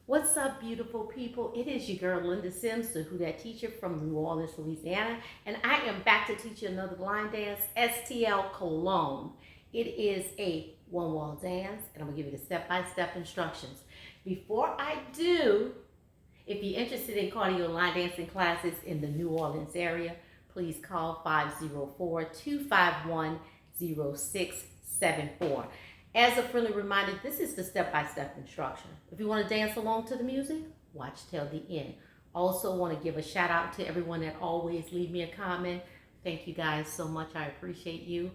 What's up, beautiful people? It is your girl, Linda Sims, the Who Dat Teacher from New Orleans, Louisiana, and I am back to teach you another line dance, Stl Cologne. It is a one-wall dance, and I'm going to give you the step-by-step instructions. Before I do, if you're interested in cardio line dancing classes in the New Orleans area, please call 504-251-0674. As a friendly reminder, this is the step-by-step instruction. If you want to dance along to the music, watch till the end. Also want to give a shout out to everyone that always leave me a comment. Thank you guys so much. I appreciate you.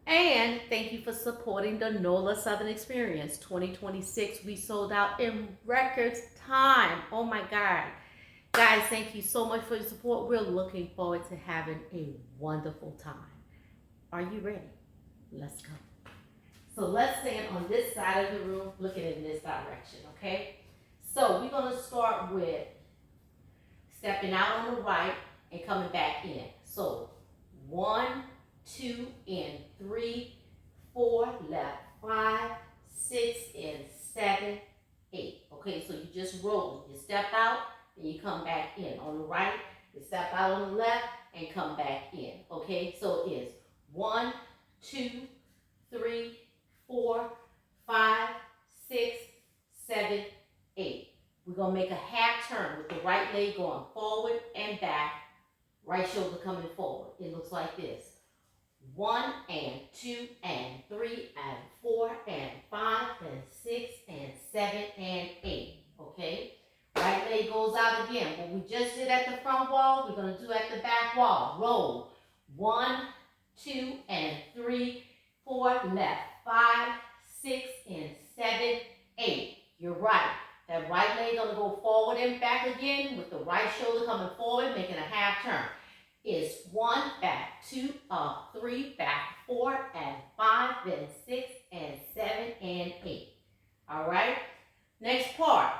And thank you for supporting the NOLA Southern Experience 2026. We sold out in record time. Oh my God. Guys, thank you so much for your support. We're looking forward to having a wonderful time. Are you ready? Let's go. So let's stand on this side of the room, looking in this direction, okay? So we're going to start with stepping out on the right and coming back in. So 1, 2, and 3, 4, left, 5, 6, and 7, 8. Okay, so you just roll. You step out, and you come back in. On the right, you step out on the left, and come back in. Okay, so it is 1, 2, 3, 4, 5, 6, 7, 8. We're going to make a half turn with the right leg going forward and back, right shoulder coming forward. It looks like this. 1 and 2 and 3 and 4 and 5 and 6 and 7 and 8. Okay? Right leg goes out again. What we just did at the front wall, we're going to do at the back wall. Roll. 1, 2 and 3, 4, left. 5, 6, and 7, 8. You're right. That right leg gonna go forward and back again with the right shoulder coming forward, making a half turn. It's 1, back, 2, up, 3, back, 4, and 5, then 6, and 7, and 8. All right? Next part,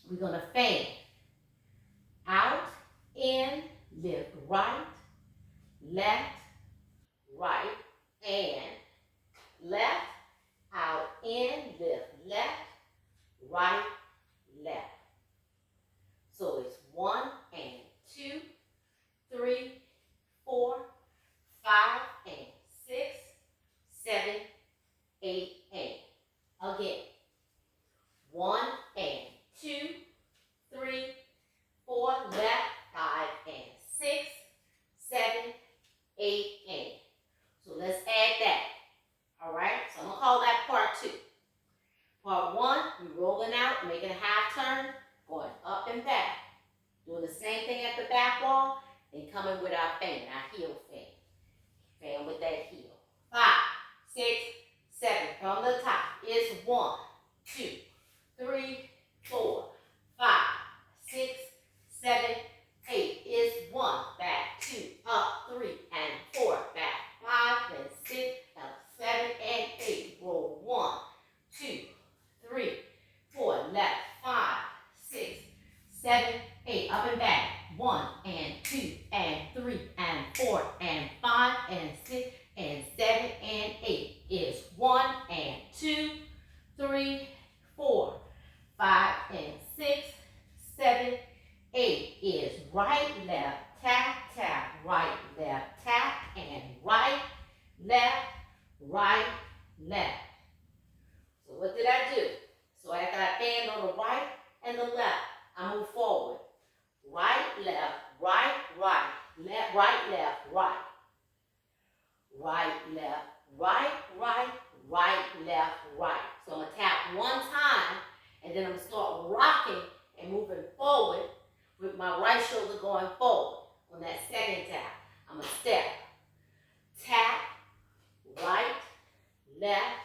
we're gonna fan. Out, in, lift right, left, right, and left, out, in, lift, left, right, left. So it's 1 and 2, 3, 4, 5, and 6, 7, 8, and again. 1 and 2, 3, 4, left, 5, and 6, 7, 8, and. So let's add that. All right, so I'm going to call that part 2. Part 1, we're rolling out, making a half turn, going up and back. Doing the same thing at the back wall, and coming with our fan, our heel fan. Fan with that heel. 5, 6, 7, from the top. It's 1, 2, 3, 4, 5, 6, 7, 8. It's 1, back, 2, up, 3, and 4, back, 5, and 6, up, 7, and 8. Roll 1, 2, 3, 4, left, 5, 6, 7, 8. Up and back. 1 and 2 and 3 and 4 and 5 and 6 and 7 and 8. Is 1 and 2, 3, 4, 5 and 6, 7, 8. Is right, left, tap, tap, right, left, tap, and right, left, right, left. So what did I do? So after I band on the right and the left, I move forward. Right, left, right, right, left, right, left, right. Right, left, right, right, right, left, right. So I'm going to tap one time, and then I'm going to start rocking and moving forward with my right shoulder going forward. On that second tap, I'm going to step, tap, right, left,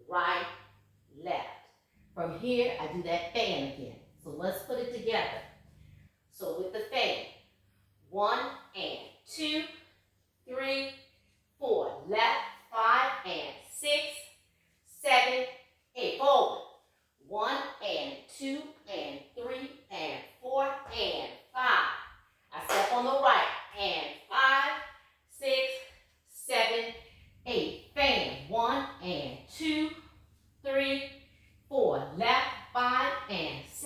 right, left. From here, I do that fan again. So let's put it together. So with the fan, 1 and 2, 3, 4, left, 5 and 6, 7, 8, forward. 1 and 2 and 3 and 4 and 5. I step on the right, and 5, 6, 7, 8. Fan, 1 and 2, 3, 4, left, 5 and 6.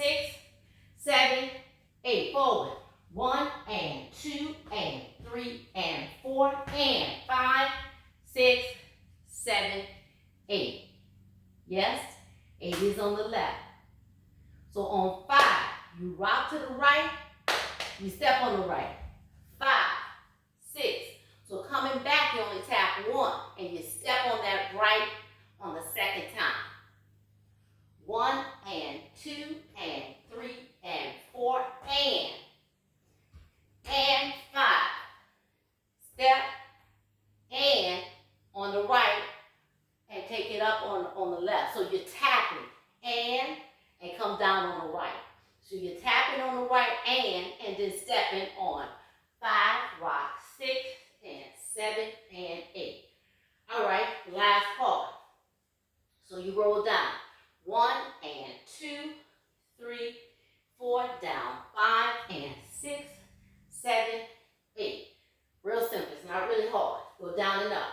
8 is on the left. So on 5, you rock to the right, you step on the right. 5, 6. So coming back, you only tap 1, and you step on that right on the second time. 1 and 2 and 3 and 4 and 5. Step and on the right and take it up on the left. So you're tapping and come down on the right. So you're tapping on the right and then stepping on 5, rock, 6 and 7 and 8. All right, last part. So you roll down 1 and 2, 3, 4, down 5 and 6, 7, 8. Real simple. It's not really hard. Go down and up.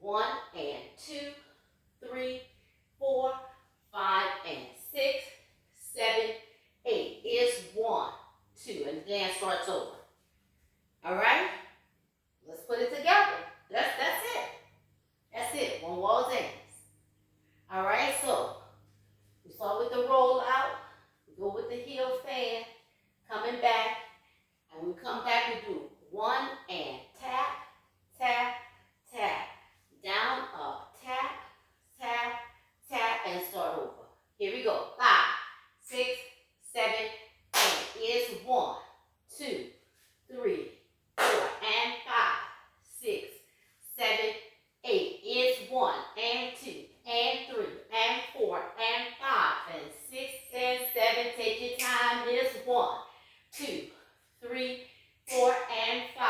1 and 2, 3, 4, 5 and 6, 7, 8. It's 1, 2, and the dance starts over. All right? Let's put it together. That's it. That's it. One wall dance. All right, so we start with the roll out. We go with the heel fan, coming back, and when we come back, we do 1 and tap, tap, tap, down, up, tap, tap, tap, and start over. Here we go. 5, 6, 7, 8. It's 1, 2, 3, 4, and 5, 6, 7, 8. It's 1 and 2 and 3 and 4 and 5 and 6 and 7. Take your time. It's 1, 2, 3, 4 and 5,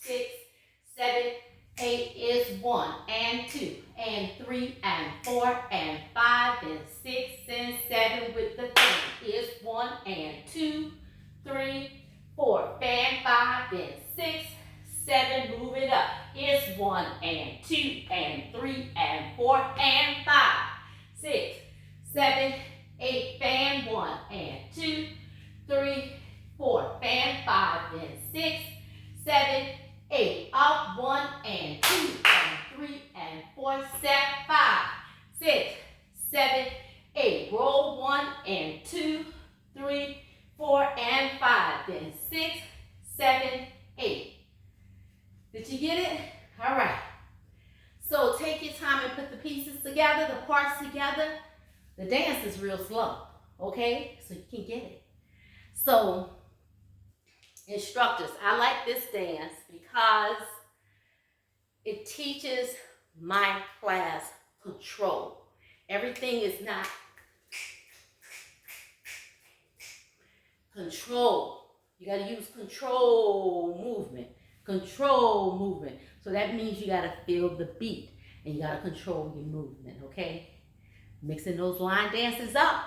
6, 7, 8 is 1 and 2 and 3 and 4 and 5 and 6 and 7 with the fan is 1 and 2, 3, 4, fan 5 and 6, 7, move it up. It's 1 and 2 and 3 and 4 and 5, 6, 7, 8, fan 1 and 2, 3, 4, fan 5 and 6, 7, 8, up 1 and 2 and 3 and 4, step 5, 6, 7, 8, roll 1 and 2, 3, 4 and 5, then 6, 7, 8. Did you get it? All right. So take your time and put the pieces together, the parts together. The dance is real slow, okay? So you can get it. So instructors, I like this dance because it teaches my class control. Everything is not control. You got to use control movement. Control movement. So that means you got to feel the beat and you got to control your movement, okay? Mixing those line dances up,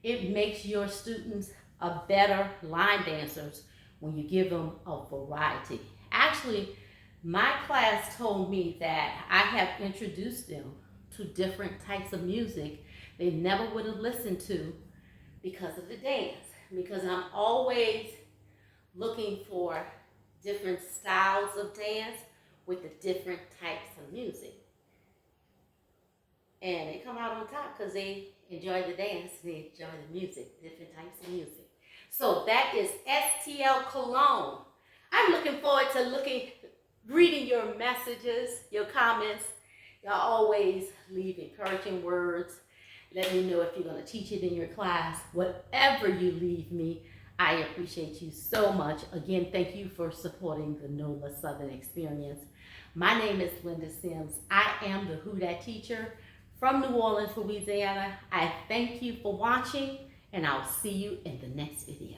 it makes your students a better line dancers when you give them a variety. Actually, my class told me that I have introduced them to different types of music they never would have listened to because of the dance. Because I'm always looking for different styles of dance with the different types of music. And they come out on top because they enjoy the dance, they enjoy the music, different types of music. So that is Stl Cologne. I'm looking forward to reading your messages, your comments. Y'all always leave encouraging words. Let me know if you're going to teach it in your class. Whatever you leave me, I appreciate you so much. Again, thank you for supporting the NOLA Southern Experience. My name is Linda Sims. I am the Who Dat teacher from New Orleans, Louisiana. I thank you for watching, and I'll see you in the next video.